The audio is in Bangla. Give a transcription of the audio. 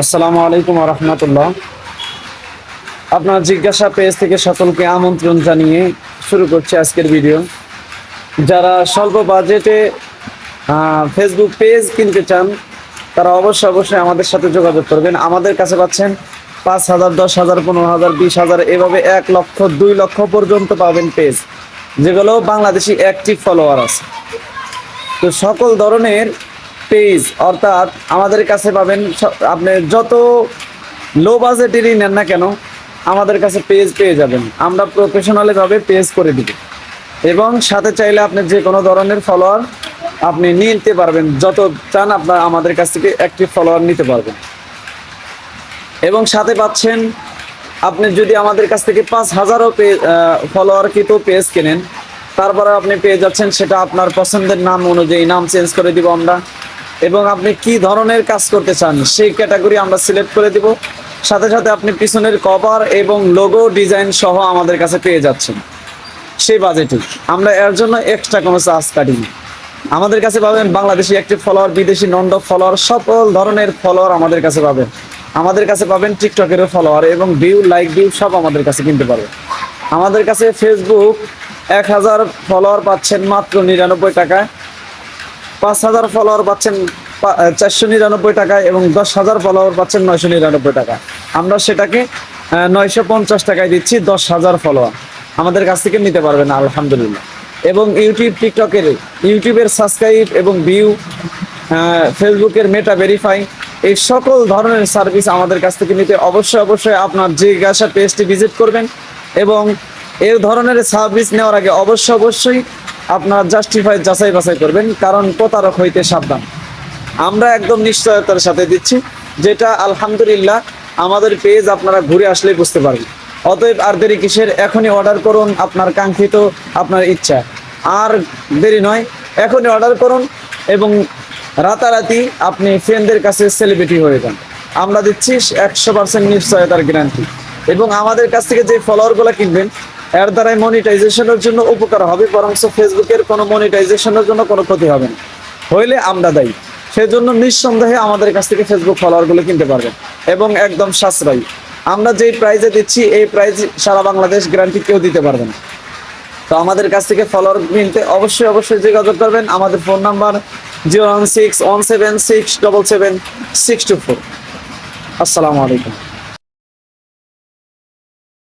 আসসালামু আলাইকুম রহমতুল্লাহ। আপনার জিজ্ঞাসা পেজ থেকে সকলকে আমন্ত্রণ জানিয়ে শুরু করছি আজকের ভিডিও। যারা স্বল্প বাজেটে ফেসবুক পেজ কিনতে চান তারা অবশ্যই আমাদের সাথে যোগাযোগ করবেন। আমাদের কাছে পাচ্ছেন 5,000, 10,000, 15,000, 20,000 এভাবে 1 লক্ষ 2 লক্ষ পর্যন্ত পাবেন পেজ, যেগুলো বাংলাদেশি অ্যাক্টিভ ফলোয়ার আছে। তো সকল ধরনের পেজ অর্থাৎ আমাদের কাছে পাবেন। আপনি যত লো বাজেটেরই নেন না কেন আমাদের কাছে পেজ পেয়ে যাবেন। আমরা প্রফেশনালিভাবে পেজ করে দিব এবং সাথে চাইলে আপনি যে কোনো ধরনের ফলোয়ার আপনি নিতে পারবেন। যত চান আপনার আমাদের কাছ থেকে অ্যাক্টিভ ফলোয়ার নিতে পারবেন এবং সাথে পাচ্ছেন আপনি যদি আমাদের কাছ থেকে 5,000ও ফলোয়ার কিন্তু পেজ কেনেন, তারপরে আপনি পেয়ে যাচ্ছেন সেটা আপনার পছন্দের নাম অনুযায়ী নাম চেঞ্জ করে দিব আমরা, এবং আপনি কি ধরনের কাজ করতে চান সেই ক্যাটাগরি আমরা সিলেক্ট করে দিব। সাথে সাথে আপনি পিছনের কভার এবং লোগো ডিজাইন সহ আমাদের কাছে পেয়ে যাচ্ছেন সেই বাজেটে। আমরা এর জন্য এক্সট্রা কোনো চার্জ কাটিনি। আমাদের কাছে পাবেন বাংলাদেশি অ্যাক্টিভ ফলোয়ার, বিদেশি নন ডক ফলোয়ার, সকল ধরনের ফলোয়ার আমাদের কাছে পাবেন। আমাদের কাছে পাবেন টিকটকেরও ফলোয়ার এবং ভিউ, লাইক, ভিউ সব আমাদের কাছে কিনতে পারবেন। আমাদের কাছে ফেসবুক 1,000 ফলোয়ার পাচ্ছেন মাত্র 99 টাকায়, 5,000 ফলোয়ার পাচ্ছেন 499 টাকায় এবং 10,000 ফলোয়ার পাচ্ছেন 999 টাকা। আমরা সেটাকে 950 টাকায় দিচ্ছি। 10,000 ফলোয়ার আমাদের কাছ থেকে নিতে পারবেন আলহামদুলিল্লাহ। এবং ইউটিউবের সাবস্ক্রাইব এবং ভিউ, ফেসবুকের মেটা ভেরিফাই, এই সকল ধরনের সার্ভিস আমাদের কাছ থেকে নিতে অবশ্যই আপনার জিজ্ঞাসা পেজটি ভিজিট করবেন এবং এর ধরনের সার্ভিস নেওয়ার আগে অবশ্যই আপনার জাস্টিফাই যাচাই বাছাই করবেন, কারণ প্রতারক হইতে সাবধান। আমরা একদম নিশ্চয়তার সাথে দিচ্ছি, যেটা আলহামদুলিল্লাহ আমাদের পেজ আপনারা ঘুরে আসলেই বুঝতে পারবেন। অতএব আর দেরি কিসের, এখনই অর্ডার করুন আপনার কাঙ্ক্ষিত, আপনার ইচ্ছা। আর দেরি নয়, এখনই অর্ডার করুন এবং রাতারাতি আপনি ফ্রেন্ডদের কাছে সেলিব্রিটি হয়ে যান। আমরা দিচ্ছি 100% নিশ্চয়তার গ্যারান্টি। এবং আমাদের কাছ থেকে যে ফলোয়ারগুলো কিনবেন এর দ্বারাই মনিটাইজেশনের জন্য উপকার হবে, বরং ফেসবুকের কোনো মনিটাইজেশনের জন্য কোনো ক্ষতি হবে না, হইলে আমরা দায়ী। সেজন্য নিঃসন্দেহে আমাদের কাছ থেকে ফেসবুক ফলোয়ারগুলো কিনতে পারবেন এবং একদম সাশ্রয়ী। আমরা যেই প্রাইজে দিচ্ছি এই প্রাইজ সারা বাংলাদেশ গ্যারান্টি কেউ দিতে পারবে না। তো আমাদের কাছ থেকে ফলোয়ার কিনতে অবশ্যই যোগাযোগ করবেন। আমাদের ফোন নাম্বার 01617677624। আসসালামু আলাইকুম।